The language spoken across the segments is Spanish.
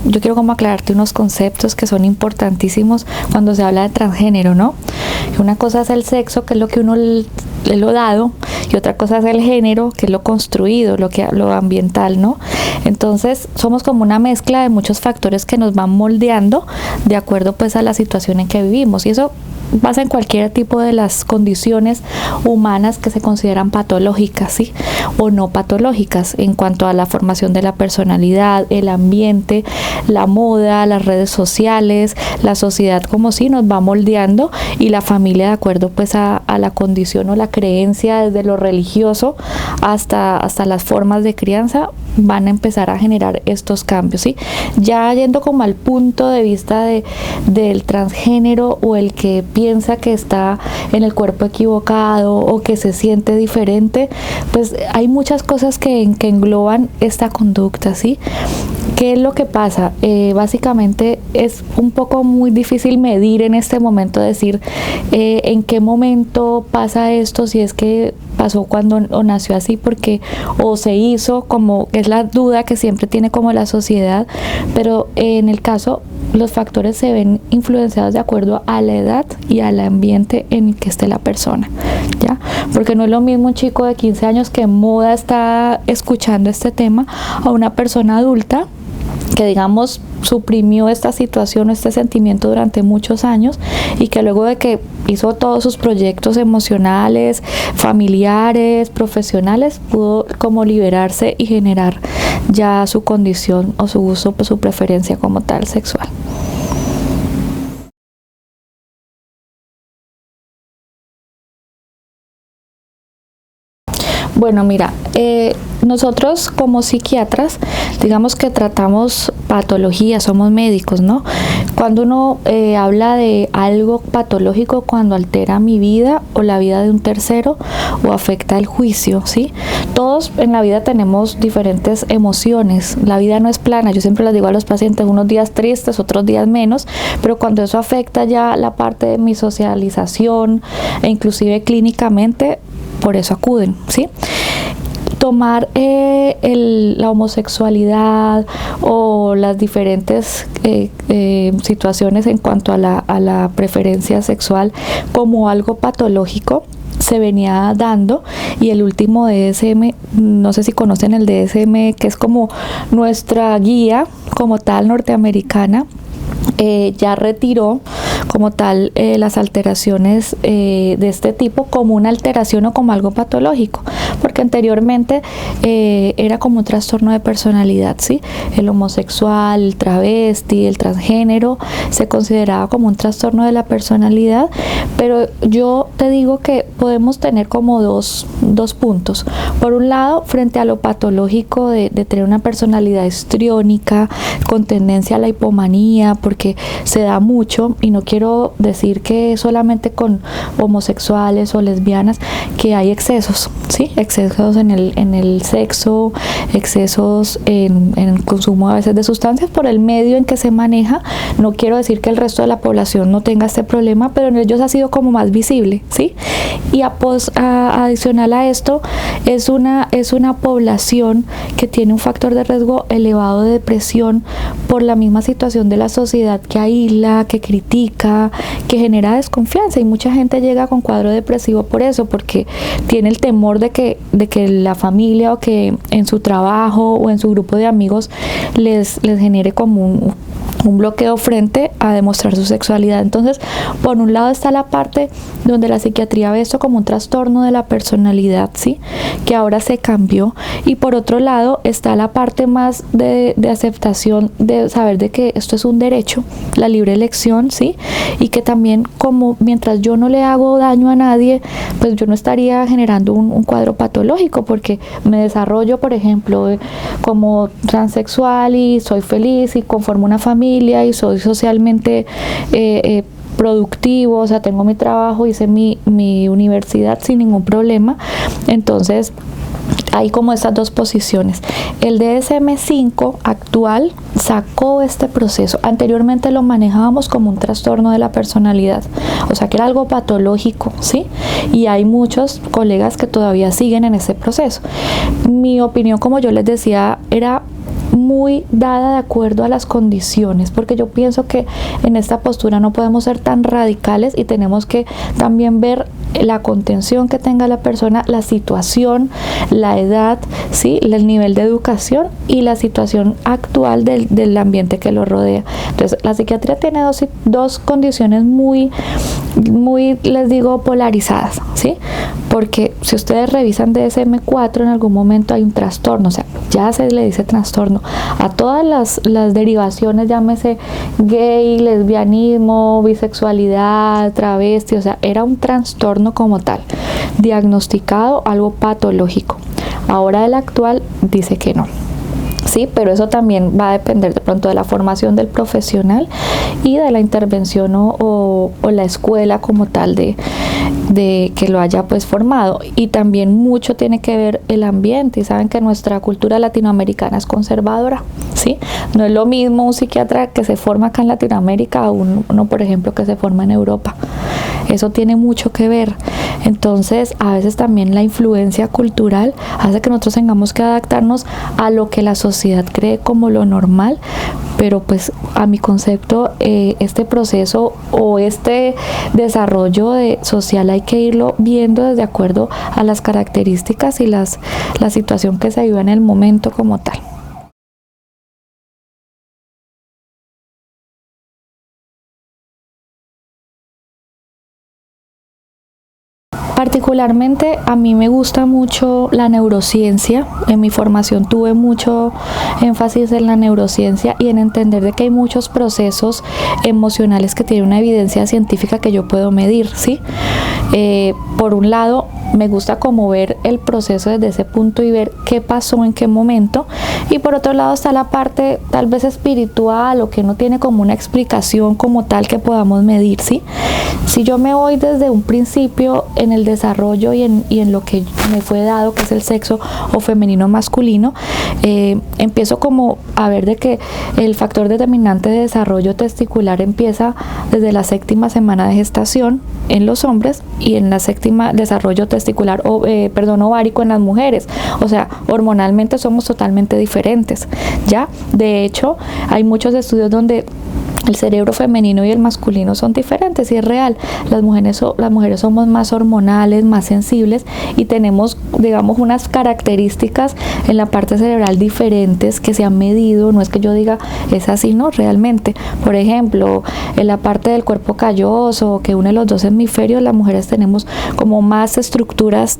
yo quiero como aclararte unos conceptos que son importantísimos cuando se habla de transgénero, ¿no? Una cosa es el sexo, que es lo que uno le lo dado, y otra cosa es el género, que es lo construido, lo ambiental, ¿no? Entonces somos como una mezcla de muchos factores que nos van moldeando de acuerdo pues a la situación en que vivimos, y eso pasa en cualquier tipo de las condiciones humanas que se consideran patológicas, ¿sí? O no patológicas, en cuanto a la formación de la personalidad, el ambiente, la moda, las redes sociales, la sociedad como si nos va moldeando, y la familia de acuerdo pues a la condición o la creencia, desde lo religioso hasta las formas de crianza, van a empezar a generar estos cambios, ¿sí? Ya yendo como al punto de vista del transgénero, o el que piensa que está en el cuerpo equivocado o que se siente diferente, pues hay muchas cosas que engloban esta conducta, ¿sí? ¿Qué es lo que pasa? Básicamente es un poco muy difícil medir en este momento, decir en qué momento pasa esto, si es que pasó cuando o nació así, porque o se hizo, como es la duda que siempre tiene como la sociedad, pero en el caso los factores se ven influenciados de acuerdo a la edad y al ambiente en el que esté la persona, ¿ya? Porque no es lo mismo un chico de 15 años que en moda está escuchando este tema, a una persona adulta que, digamos, suprimió esta situación, este sentimiento durante muchos años, y que luego de que hizo todos sus proyectos emocionales, familiares, profesionales, pudo como liberarse y generar ya su condición o su gusto, su preferencia como tal sexual. Bueno, mira, nosotros como psiquiatras, digamos que tratamos patologías, somos médicos, ¿no? Cuando uno habla de algo patológico, cuando altera mi vida o la vida de un tercero, o afecta el juicio, ¿sí? Todos en la vida tenemos diferentes emociones, la vida no es plana, yo siempre les digo a los pacientes, unos días tristes, otros días menos, pero cuando eso afecta ya la parte de mi socialización e inclusive clínicamente, por eso acuden, ¿sí? Tomar la homosexualidad o las diferentes situaciones en cuanto a la preferencia sexual como algo patológico se venía dando, y el último DSM, no sé si conocen el DSM, que es como nuestra guía como tal norteamericana, ya retiró como tal las alteraciones de este tipo como una alteración o como algo patológico, porque anteriormente era como un trastorno de personalidad, ¿sí? El homosexual, el travesti, el transgénero se consideraba como un trastorno de la personalidad, pero yo te digo que podemos tener como dos puntos. Por un lado, frente a lo patológico de tener una personalidad histriónica con tendencia a la hipomanía, porque se da mucho, y no quiero decir que solamente con homosexuales o lesbianas, que hay excesos, ¿sí? Excesos en el sexo, excesos en el consumo a veces de sustancias por el medio en que se maneja. No quiero decir que el resto de la población no tenga este problema, pero en ellos ha sido como más visible, ¿sí? Y adicional a esto, es una población que tiene un factor de riesgo elevado de depresión por la misma situación de la sociedad que aísla, que critica, que genera desconfianza, y mucha gente llega con cuadro depresivo por eso, porque tiene el temor de que la familia o que en su trabajo o en su grupo de amigos les genere como un bloqueo frente a demostrar su sexualidad. Entonces, por un lado está la parte donde la psiquiatría ve esto como un trastorno de la personalidad, ¿sí? Que ahora se cambió, y por otro lado está la parte más de aceptación, de saber de que esto es un derecho, la libre elección, ¿sí? Y que también, como mientras yo no le hago daño a nadie, pues yo no estaría generando un cuadro patológico, porque me desarrollo, por ejemplo, como transexual y soy feliz y conformo una familia y soy socialmente productivo, o sea, tengo mi trabajo, hice mi universidad sin ningún problema. Entonces hay como estas dos posiciones. El DSM-5 actual sacó este proceso. Anteriormente lo manejábamos como un trastorno de la personalidad, o sea que era algo patológico, ¿sí? Y hay muchos colegas que todavía siguen en ese proceso. Mi opinión, como yo les decía, era muy dada de acuerdo a las condiciones, porque yo pienso que en esta postura no podemos ser tan radicales y tenemos que también ver la contención que tenga la persona, la situación, la edad, ¿sí? El nivel de educación y la situación actual del ambiente que lo rodea. Entonces, la psiquiatría tiene dos condiciones muy, les digo, polarizadas, ¿sí? Porque si ustedes revisan DSM-4, en algún momento hay un trastorno, o sea, ya se le dice trastorno a todas las derivaciones, llámese gay, lesbianismo, bisexualidad, travesti, o sea, era un trastorno como tal, diagnosticado, algo patológico. Ahora el actual dice que no. Sí, pero eso también va a depender de pronto de la formación del profesional y de la intervención o la escuela como tal de que lo haya pues formado. Y también mucho tiene que ver el ambiente, y saben que nuestra cultura latinoamericana es conservadora, ¿sí? No es lo mismo un psiquiatra que se forma acá en Latinoamérica a uno, por ejemplo, que se forma en Europa. Eso tiene mucho que ver. Entonces, a veces también la influencia cultural hace que nosotros tengamos que adaptarnos a lo que la sociedad cree como lo normal, pero pues a mi concepto, este proceso o este desarrollo social hay que irlo viendo desde acuerdo a las características y la situación que se vive en el momento como tal. Particularmente a mí me gusta mucho la neurociencia. En mi formación tuve mucho énfasis en la neurociencia y en entender de que hay muchos procesos emocionales que tienen una evidencia científica que yo puedo medir, ¿sí? Por un lado, me gusta como ver el proceso desde ese punto y ver qué pasó en qué momento, y por otro lado está la parte tal vez espiritual o que no tiene como una explicación como tal que podamos medir, ¿sí? Si yo me voy desde un principio en el desarrollo y en lo que me fue dado, que es el sexo o femenino masculino, empiezo como a ver de que el factor determinante de desarrollo testicular empieza desde la 7ª semana de gestación en los hombres y en la 7ª desarrollo testicular ovárico en las mujeres. O sea, hormonalmente somos totalmente diferentes, ¿ya? De hecho, hay muchos estudios donde el cerebro femenino y el masculino son diferentes y es real. Las mujeres somos más hormonales, más sensibles y tenemos, digamos, unas características en la parte cerebral diferentes que se han medido. No es que yo diga es así, no, realmente. Por ejemplo, en la parte del cuerpo calloso que une los dos hemisferios, las mujeres tenemos como más estructuras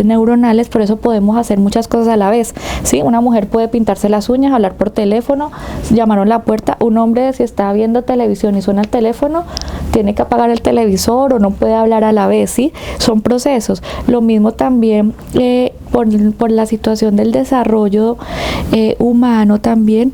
neuronales, por eso podemos hacer muchas cosas a la vez, ¿sí? Una mujer puede pintarse las uñas, hablar por teléfono, llamaron a la puerta. Un hombre, si está viendo televisión y suena el teléfono, tiene que apagar el televisor o no puede hablar a la vez, ¿sí? Son procesos. Lo mismo también por la situación del desarrollo humano también,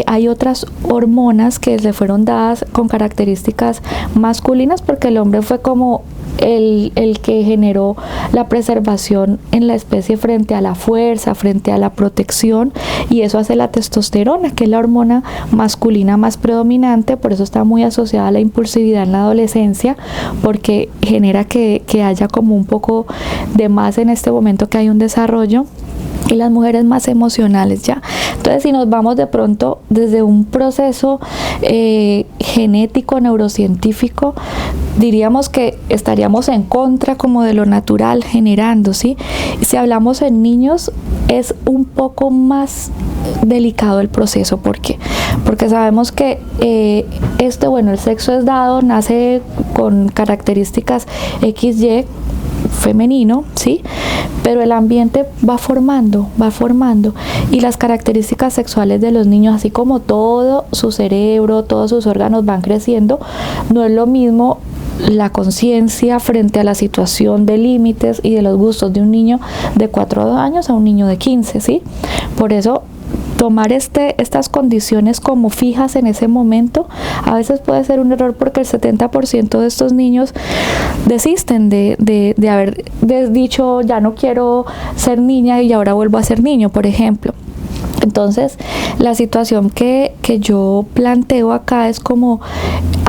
hay otras hormonas que le fueron dadas con características masculinas porque el hombre fue como el que generó la preservación en la especie frente a la fuerza, frente a la protección, y eso hace la testosterona, que es la hormona masculina más predominante. Por eso está muy asociada a la impulsividad en la adolescencia, porque genera que haya como un poco de más en este momento que hay un desarrollo, y las mujeres más emocionales, ¿ya? Entonces, si nos vamos de pronto desde un proceso genético, neurocientífico, diríamos que estaríamos en contra como de lo natural generando, ¿sí? Y si hablamos en niños, es un poco más delicado el proceso. ¿Por qué? Porque sabemos que el sexo es dado, nace con características XY, femenino, ¿sí? Pero el ambiente va formando y las características sexuales de los niños, así como todo su cerebro, todos sus órganos van creciendo, no es lo mismo la conciencia frente a la situación de límites y de los gustos de un niño de 4 años a un niño de 15, ¿sí? Por eso tomar estas condiciones como fijas en ese momento a veces puede ser un error, porque el 70% de estos niños desisten de haber dicho ya no quiero ser niña y ahora vuelvo a ser niño, por ejemplo. Entonces, La situación que yo planteo acá es como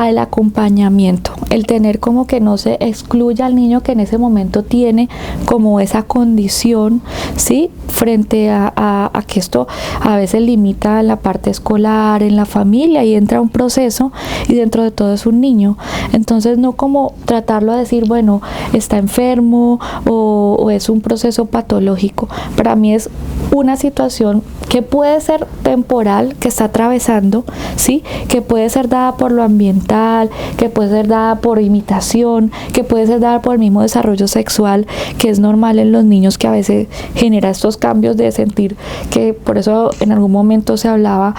el acompañamiento, el tener como que no se excluya al niño que en ese momento tiene como esa condición, ¿sí? Frente a que esto a veces limita la parte escolar, en la familia, y entra un proceso y dentro de todo es un niño. Entonces no como tratarlo a decir, bueno, está enfermo o es un proceso patológico. Para mí es una situación que puede ser temporal, que está atravesando, ¿sí? Que puede ser dada por lo ambiental, que puede ser dada por imitación, que puede ser dada por el mismo desarrollo sexual, que es normal en los niños, que a veces genera estos cambios de sentir, que por eso en algún momento se hablaba,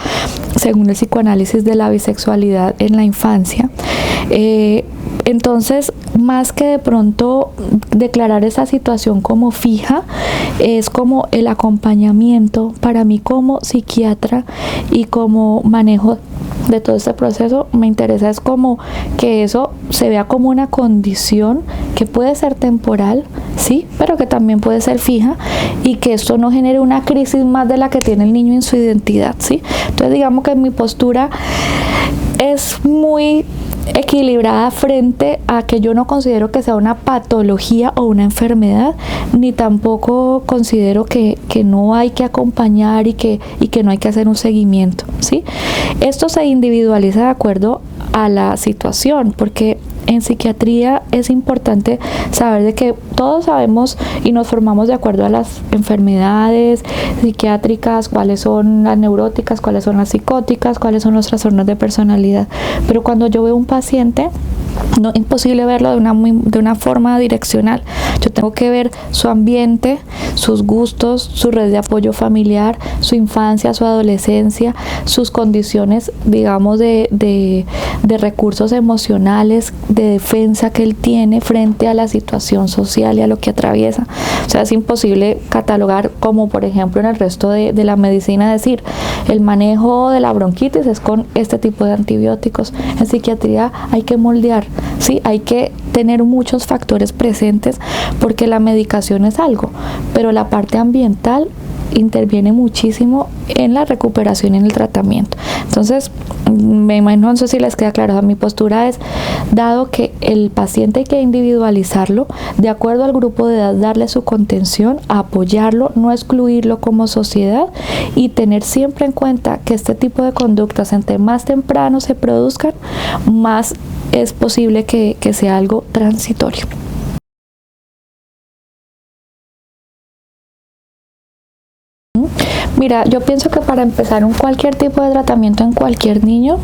según el psicoanálisis, de la bisexualidad en la infancia. Entonces, más que de pronto declarar esa situación como fija, es como el acompañamiento para mí como psiquiatra y como manejo de todo este proceso. Me interesa es como que eso se vea como una condición que puede ser temporal, sí, pero que también puede ser fija, y que esto no genere una crisis más de la que tiene el niño en su identidad, sí. Entonces digamos que mi postura es muy equilibrada frente a que yo no considero que sea una patología o una enfermedad, ni tampoco considero que no hay que acompañar y que no hay que hacer un seguimiento, ¿sí? Esto se individualiza de acuerdo a la situación, porque en psiquiatría es importante saber de que todos sabemos y nos formamos de acuerdo a las enfermedades psiquiátricas, cuáles son las neuróticas, cuáles son las psicóticas, cuáles son los trastornos de personalidad. Pero cuando yo veo un paciente, no es imposible verlo de una forma direccional. Yo tengo que ver su ambiente, sus gustos, su red de apoyo familiar, su infancia, su adolescencia, sus condiciones, digamos, de recursos emocionales, de defensa que él tiene frente a la situación social y a lo que atraviesa. O sea, es imposible catalogar, como por ejemplo en el resto de la medicina, decir el manejo de la bronquitis es con este tipo de antibióticos. En psiquiatría hay que moldear, ¿sí? Hay que tener muchos factores presentes, porque la medicación es algo, pero la parte ambiental interviene muchísimo en la recuperación y en el tratamiento. Entonces, me imagino, no sé si les queda claro, o sea, mi postura es, dado que el paciente hay que individualizarlo, de acuerdo al grupo de edad, darle su contención, apoyarlo, no excluirlo como sociedad, y tener siempre en cuenta que este tipo de conductas, entre más temprano se produzcan, más es posible que sea algo transitorio. Mira, yo pienso que para empezar cualquier tipo de tratamiento en cualquier niño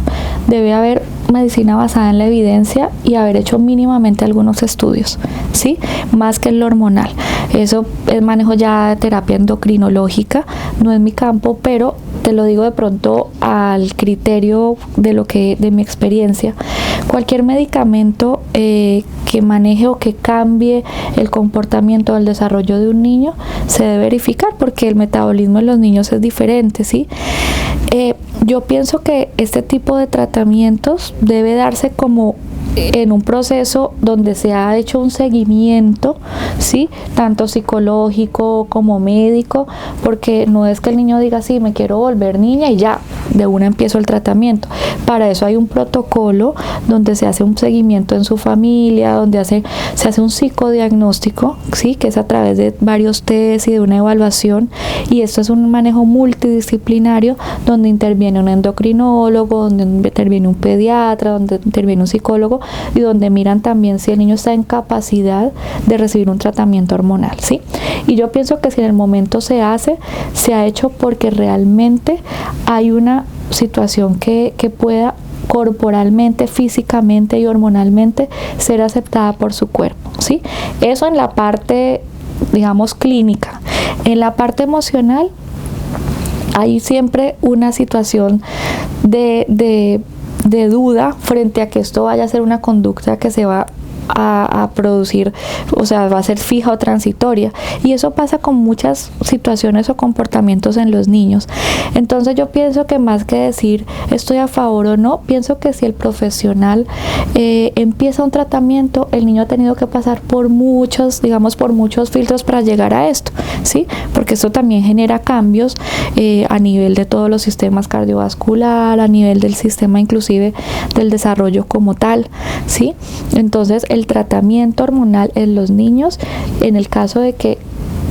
debe haber medicina basada en la evidencia y haber hecho mínimamente algunos estudios, ¿sí? Más que el hormonal. Eso es manejo ya de terapia endocrinológica, no es mi campo, pero te lo digo de pronto al criterio de mi experiencia. Cualquier medicamento que maneje o que cambie el comportamiento o el desarrollo de un niño se debe verificar, porque el metabolismo en los niños es diferente, ¿sí? Yo pienso que este tipo de tratamientos debe darse como en un proceso donde se ha hecho un seguimiento, ¿sí? Tanto psicológico como médico, porque no es que el niño diga, sí, me quiero volver niña y ya, de una empiezo el tratamiento. Para eso hay un protocolo donde se hace un seguimiento en su familia, donde se hace un psicodiagnóstico, ¿sí? Que es a través de varios test y de una evaluación, y esto es un manejo multidisciplinario donde interviene un endocrinólogo, donde interviene un pediatra, donde interviene un psicólogo, y donde miran también si el niño está en capacidad de recibir un tratamiento hormonal, ¿sí? Y yo pienso que si en el momento se ha hecho porque realmente hay una situación que pueda corporalmente, físicamente y hormonalmente ser aceptada por su cuerpo, ¿sí? Eso en la parte, digamos, clínica. En la parte emocional hay siempre una situación de duda frente a que esto vaya a ser una conducta que se va a producir, o sea, va a ser fija o transitoria. Y eso pasa con muchas situaciones o comportamientos en los niños. Entonces yo pienso que más que decir estoy a favor o no, pienso que si el profesional empieza un tratamiento, el niño ha tenido que pasar por muchos, digamos, por muchos filtros para llegar a esto, ¿sí? Porque esto también genera cambios a nivel de todos los sistemas cardiovascular, a nivel del sistema inclusive del desarrollo como tal, ¿sí? Entonces el tratamiento hormonal en los niños, en el caso de que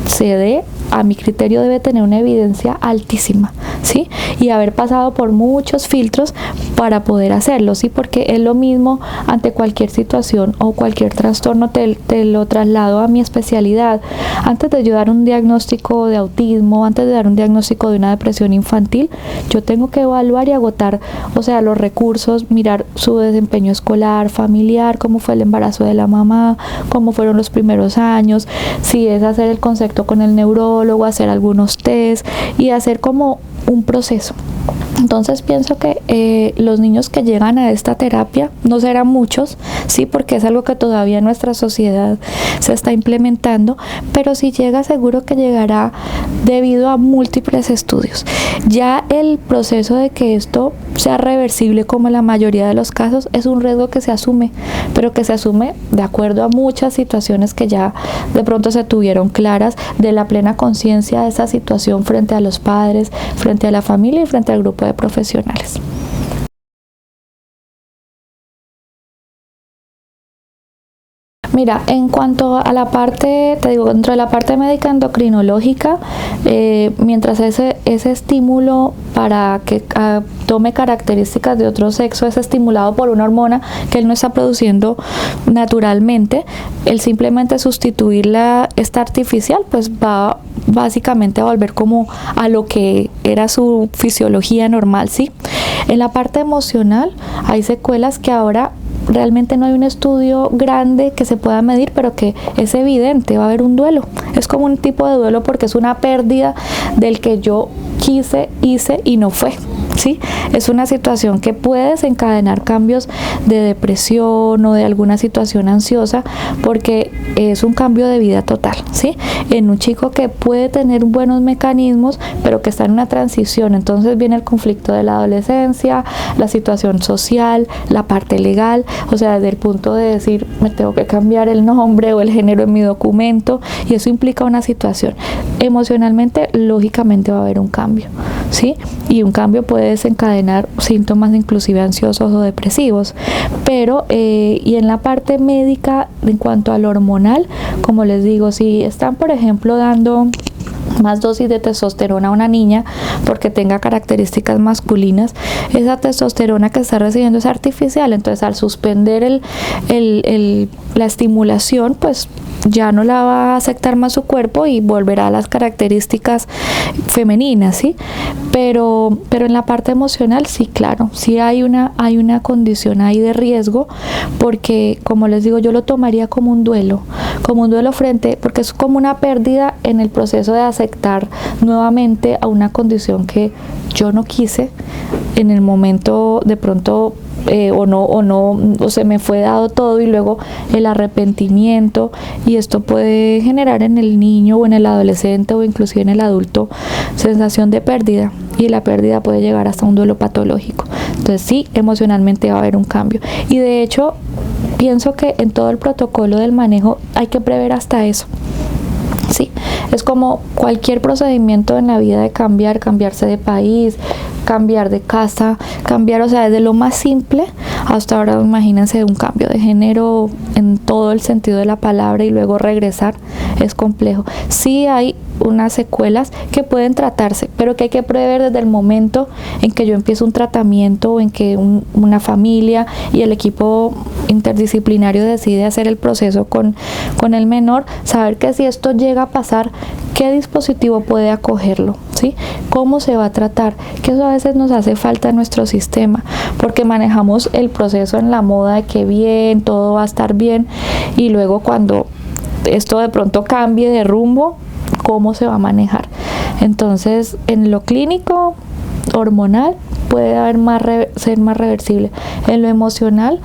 se dé, a mi criterio debe tener una evidencia altísima, ¿sí? Y haber pasado por muchos filtros para poder hacerlo, ¿sí? Porque es lo mismo ante cualquier situación o cualquier trastorno, te lo traslado a mi especialidad. Antes de yo dar un diagnóstico de autismo, antes de dar un diagnóstico de una depresión infantil, yo tengo que evaluar y agotar, o sea, los recursos, mirar su desempeño escolar, familiar, cómo fue el embarazo de la mamá, cómo fueron los primeros años, si es hacer el concepto con el neurólogo, hacer algunos test y hacer como un proceso. Entonces pienso que los niños que llegan a esta terapia no serán muchos, sí, porque es algo que todavía en nuestra sociedad se está implementando, pero si llega, seguro que llegará debido a múltiples estudios. Ya el proceso de que esto sea reversible, como en la mayoría de los casos, es un riesgo que se asume, pero que se asume de acuerdo a muchas situaciones que ya de pronto se tuvieron claras, de la plena conciencia de esa situación frente a los padres, frente a la familia y frente al grupo de profesionales. Mira, en cuanto a la parte, te digo, dentro de la parte médica endocrinológica, mientras ese estímulo para que tome características de otro sexo es estimulado por una hormona que él no está produciendo naturalmente, el simplemente sustituirla, esta artificial, pues va básicamente a volver como a lo que era su fisiología normal, ¿sí? En la parte emocional hay secuelas que ahora realmente no hay un estudio grande que se pueda medir, pero que es evidente, va a haber un duelo. Es como un tipo de duelo porque es una pérdida del que yo quise, hice y no fue, ¿sí? Es una situación que puede desencadenar cambios de depresión o de alguna situación ansiosa porque es un cambio de vida total, ¿sí? En un chico que puede tener buenos mecanismos, pero que está en una transición, entonces viene el conflicto de la adolescencia, la situación social, la parte legal, o sea, desde el punto de decir, me tengo que cambiar el nombre o el género en mi documento, y eso implica una situación. Emocionalmente, lógicamente va a haber un cambio, ¿sí? Y un cambio puede desencadenar síntomas inclusive ansiosos o depresivos, pero y en la parte médica, en cuanto al hormonal, como les digo, si están, por ejemplo, dando más dosis de testosterona a una niña porque tenga características masculinas, esa testosterona que está recibiendo es artificial, entonces al suspender la estimulación, pues ya no la va a aceptar más su cuerpo y volverá a las características femeninas, ¿sí? Pero en la parte emocional, sí, claro, sí hay una condición ahí de riesgo, porque como les digo, yo lo tomaría como un duelo porque es como una pérdida en el proceso de aceptar nuevamente a una condición que yo no quise en el momento de pronto, o se me fue dado todo, y luego el arrepentimiento, y esto puede generar en el niño o en el adolescente o inclusive en el adulto sensación de pérdida, y la pérdida puede llegar hasta un duelo patológico. Entonces sí, emocionalmente va a haber un cambio, y de hecho pienso que en todo el protocolo del manejo hay que prever hasta eso. Sí, es como cualquier procedimiento en la vida de cambiarse de país, cambiar de casa, o sea, desde lo más simple hasta ahora, imagínense un cambio de género en todo el sentido de la palabra y luego regresar, es complejo. Sí hay unas secuelas que pueden tratarse, pero que hay que prever desde el momento en que yo empiezo un tratamiento o en que una familia y el equipo interdisciplinario decide hacer el proceso con el menor, saber que si esto llega a pasar, qué dispositivo puede acogerlo, ¿sí? ¿Cómo se va a tratar? Que eso a veces nos hace falta en nuestro sistema, porque manejamos el proceso en la moda de que bien, todo va a estar bien, y luego cuando esto de pronto cambie de rumbo, ¿cómo se va a manejar? Entonces, en lo clínico, hormonal, puede haber ser más reversible. En lo emocional,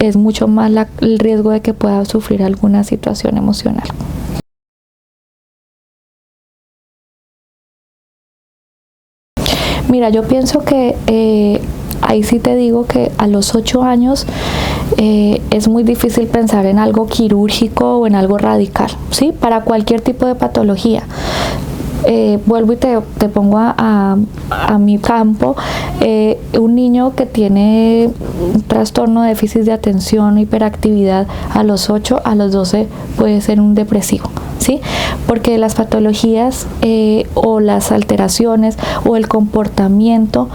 es mucho más el riesgo de que pueda sufrir alguna situación emocional. Mira, yo pienso que ahí sí te digo que a los 8 años es muy difícil pensar en algo quirúrgico o en algo radical, ¿sí? Para cualquier tipo de patología. Vuelvo y te pongo a mi campo, un niño que tiene un trastorno de déficit de atención, hiperactividad, a los 8, a los 12 puede ser un depresivo, ¿sí? Porque las patologías o las alteraciones o el comportamiento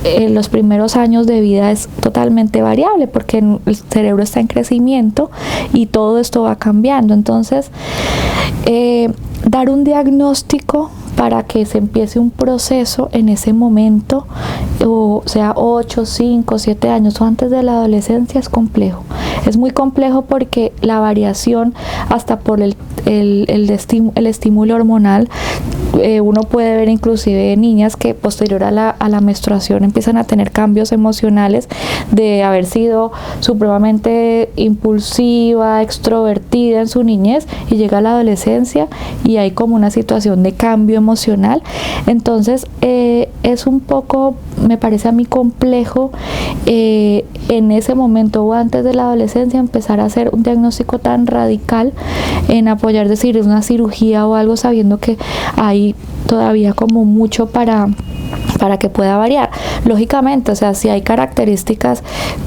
en los primeros años de vida es totalmente variable porque el cerebro está en crecimiento y todo esto va cambiando. Entonces, dar un diagnóstico para que se empiece un proceso en ese momento, o sea 8, 5, 7 años o antes de la adolescencia, es complejo. Es muy complejo porque la variación hasta por el estímulo hormonal, uno puede ver inclusive niñas que posterior a la menstruación empiezan a tener cambios emocionales de haber sido supremamente impulsiva, extrovertida en su niñez y llega a la adolescencia y hay como una situación de cambio emocional. Entonces es un poco, me parece a mí complejo en ese momento o antes de la adolescencia empezar a hacer un diagnóstico tan radical en apoyar, decir, una cirugía o algo, sabiendo que hay todavía como mucho para que pueda variar. Lógicamente, o sea, si hay características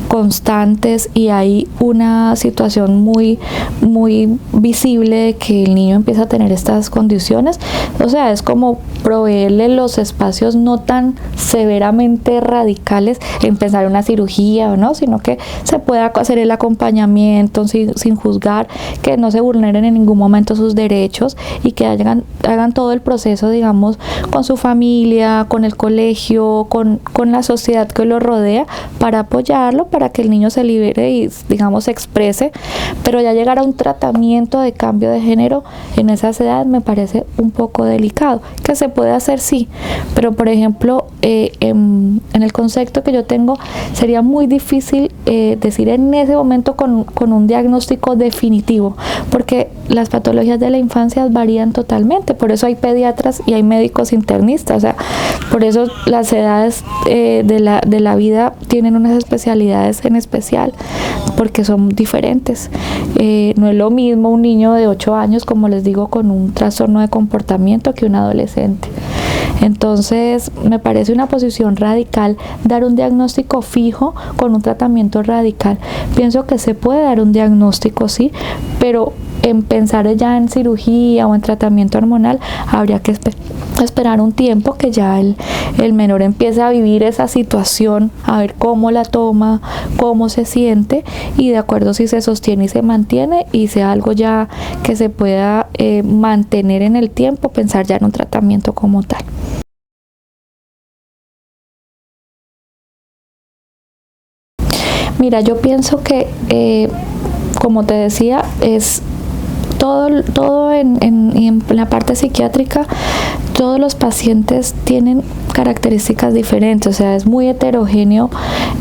constantes y hay una situación muy visible de que el niño empieza a tener estas condiciones, o sea, es como proveerle los espacios no tan severamente radicales en pensar en una cirugía o no, sino que se pueda hacer el acompañamiento sin juzgar, que no se vulneren en ningún momento sus derechos y que hagan todo el proceso, digamos, con su familia, con el colegio, con la sociedad que lo rodea, para apoyarlo, para que el niño se libere y, digamos, se exprese. Pero ya llegar a un tratamiento de cambio de género en esas edades me parece un poco delicado. Que se puede hacer, sí, pero por ejemplo en el concepto que yo tengo sería muy difícil decir en ese momento con un diagnóstico definitivo, porque las patologías de la infancia varían totalmente. Por eso hay pediatras y hay médicos internistas, o sea, por eso las edades de la vida tienen unas especialidades en especial, porque son diferentes. No es lo mismo un niño de 8 años, como les digo, con un trastorno de comportamiento que un adolescente. Entonces, me parece una posición radical dar un diagnóstico fijo con un tratamiento radical. Pienso que se puede dar un diagnóstico, sí, pero en pensar ya en cirugía o en tratamiento hormonal habría que esperar un tiempo que ya el menor empiece a vivir esa situación, a ver cómo la toma, cómo se siente, y de acuerdo si se sostiene y se mantiene y sea algo ya que se pueda mantener en el tiempo, pensar ya en un tratamiento como tal. Mira, yo pienso que como te decía, es todo en la parte psiquiátrica, todos los pacientes tienen características diferentes, o sea, es muy heterogéneo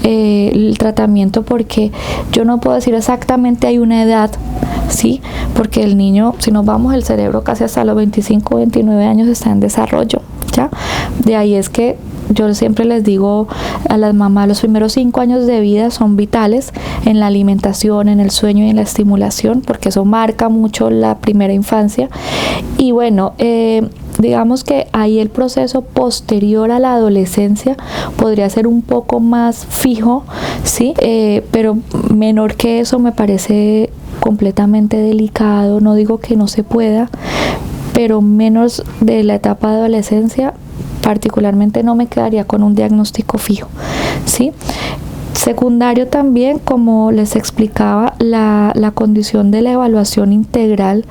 el tratamiento, porque yo no puedo decir exactamente hay una edad, ¿sí? Porque el niño, si nos vamos, el cerebro casi hasta los 25, 29 años está en desarrollo, ¿ya? De ahí es que yo siempre les digo a las mamás, los primeros 5 años de vida son vitales en la alimentación, en el sueño y en la estimulación, porque eso marca mucho la primera infancia. Y bueno, digamos que ahí el proceso posterior a la adolescencia podría ser un poco más fijo, ¿sí? Pero menor que eso me parece completamente delicado. No digo que no se pueda, pero menos de la etapa de adolescencia particularmente no me quedaría con un diagnóstico fijo, ¿sí? Secundario también, como les explicaba, la condición de la evaluación integral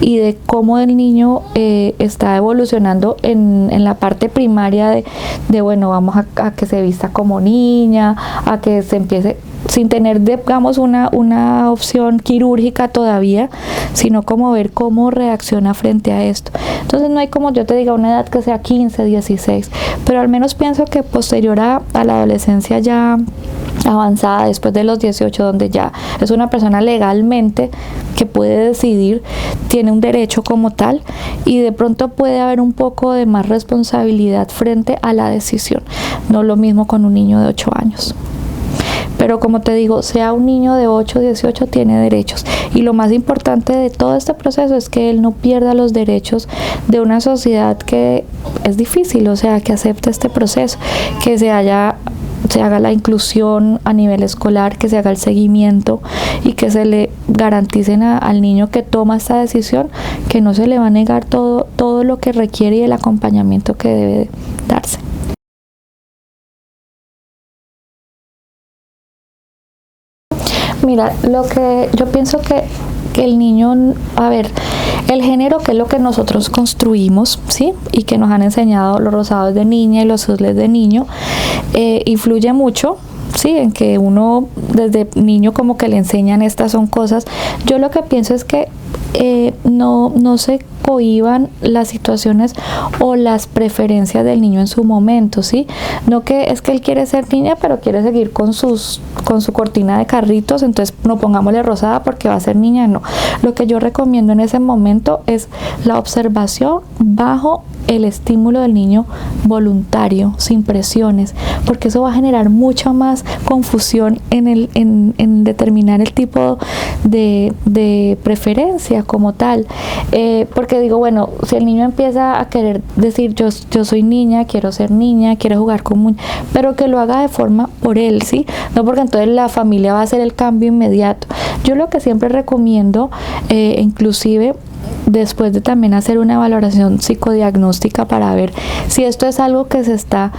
y de cómo el niño está evolucionando en la parte primaria de bueno, vamos a que se vista como niña, a que se empiece sin tener, digamos, una opción quirúrgica todavía, sino como ver cómo reacciona frente a esto. Entonces no hay, como yo te diga, una edad que sea 15, 16, pero al menos pienso que posterior a la adolescencia ya avanzada, después de los 18, donde ya es una persona legalmente que puede decidir, tiene un derecho como tal, y de pronto puede haber un poco de más responsabilidad frente a la decisión. No lo mismo con un niño de 8 años. Pero como te digo, sea un niño de 8, 18, tiene derechos. Y lo más importante de todo este proceso es que él no pierda los derechos de una sociedad que es difícil, o sea, que acepte este proceso, que se haga la inclusión a nivel escolar, que se haga el seguimiento y que se le garanticen al niño que toma esta decisión, que no se le va a negar todo lo que requiere y el acompañamiento que debe darse. Mira, lo que yo pienso que el niño, a ver, el género, que es lo que nosotros construimos, ¿sí? Y que nos han enseñado los rosados de niña y los azules de niño, influye mucho, ¿sí? En que uno desde niño como que le enseñan estas son cosas. Yo lo que pienso es que no se cohíban las situaciones o las preferencias del niño en su momento, ¿sí? No que es que él quiere ser niña, pero quiere seguir con su cortina de carritos, entonces no pongámosle rosada porque va a ser niña, no. Lo que yo recomiendo en ese momento es la observación bajo el estímulo del niño voluntario, sin presiones, porque eso va a generar mucha más confusión en determinar el tipo de preferencia como tal, porque digo, bueno, si el niño empieza a querer decir yo soy niña, quiero ser niña, quiero jugar con pero que lo haga de forma por él, ¿sí? No porque entonces la familia va a hacer el cambio inmediato. Yo lo que siempre recomiendo, inclusive después de también hacer una valoración psicodiagnóstica para ver si esto es algo que se está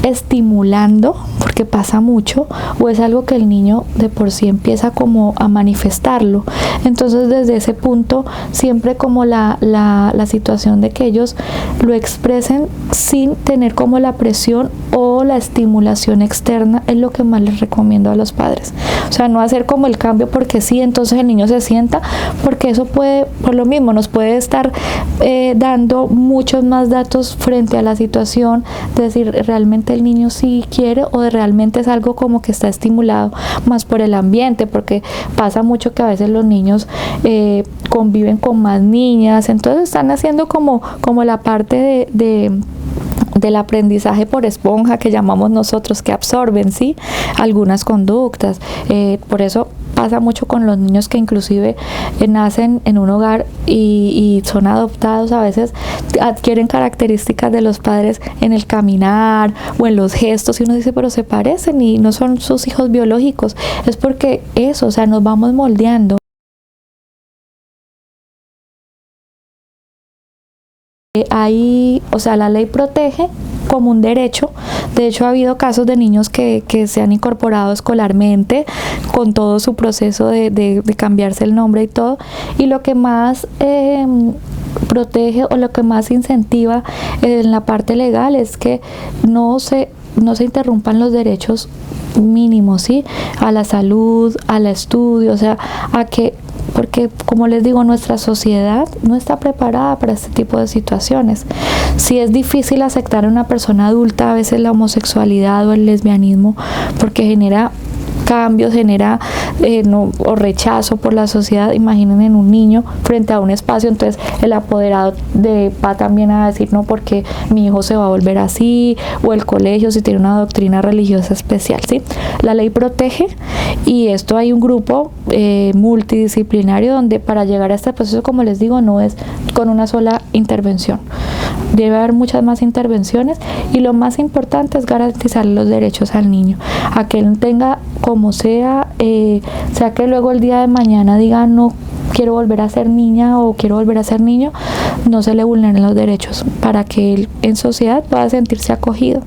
estimulando, porque pasa mucho, o es algo que el niño de por sí empieza como a manifestarlo. Entonces desde ese punto siempre como la situación de que ellos lo expresen sin tener como la presión o la estimulación externa es lo que más les recomiendo a los padres. O sea, no hacer como el cambio porque sí, entonces el niño se sienta, porque eso puede, por lo mismo, nos puede estar dando muchos más datos frente a la situación, de decir realmente el niño sí quiere o de realmente es algo como que está estimulado más por el ambiente, porque pasa mucho que a veces los niños conviven con más niñas, entonces están haciendo como la parte del aprendizaje por esponja que llamamos nosotros, que absorben, ¿sí? Algunas conductas. Por eso pasa mucho con los niños que inclusive nacen en un hogar y son adoptados, a veces adquieren características de los padres en el caminar o en los gestos, y uno dice, pero se parecen y no son sus hijos biológicos. Es porque eso, o sea, nos vamos moldeando. O sea, la ley protege como un derecho. De hecho, ha habido casos de niños que se han incorporado escolarmente con todo su proceso de cambiarse el nombre y todo. Y lo que más protege o lo que más incentiva en la parte legal es que no se interrumpan los derechos mínimos, ¿sí? A la salud, al estudio, o sea, porque como les digo, nuestra sociedad no está preparada para este tipo de situaciones. Si es difícil aceptar a una persona adulta a veces la homosexualidad o el lesbianismo, porque genera cambios, genera o rechazo por la sociedad. Imaginen en un niño frente a un espacio, entonces el apoderado va también a decir no, porque mi hijo se va a volver así, o el colegio si tiene una doctrina religiosa especial, ¿sí? La ley protege, y esto hay un grupo multidisciplinario donde para llegar a este proceso, como les digo, no es con una sola intervención, debe haber muchas más intervenciones, y lo más importante es garantizar los derechos al niño, a que él tenga como sea que luego el día de mañana diga no quiero volver a ser niña o quiero volver a ser niño, no se le vulneren los derechos, para que él en sociedad pueda sentirse acogido.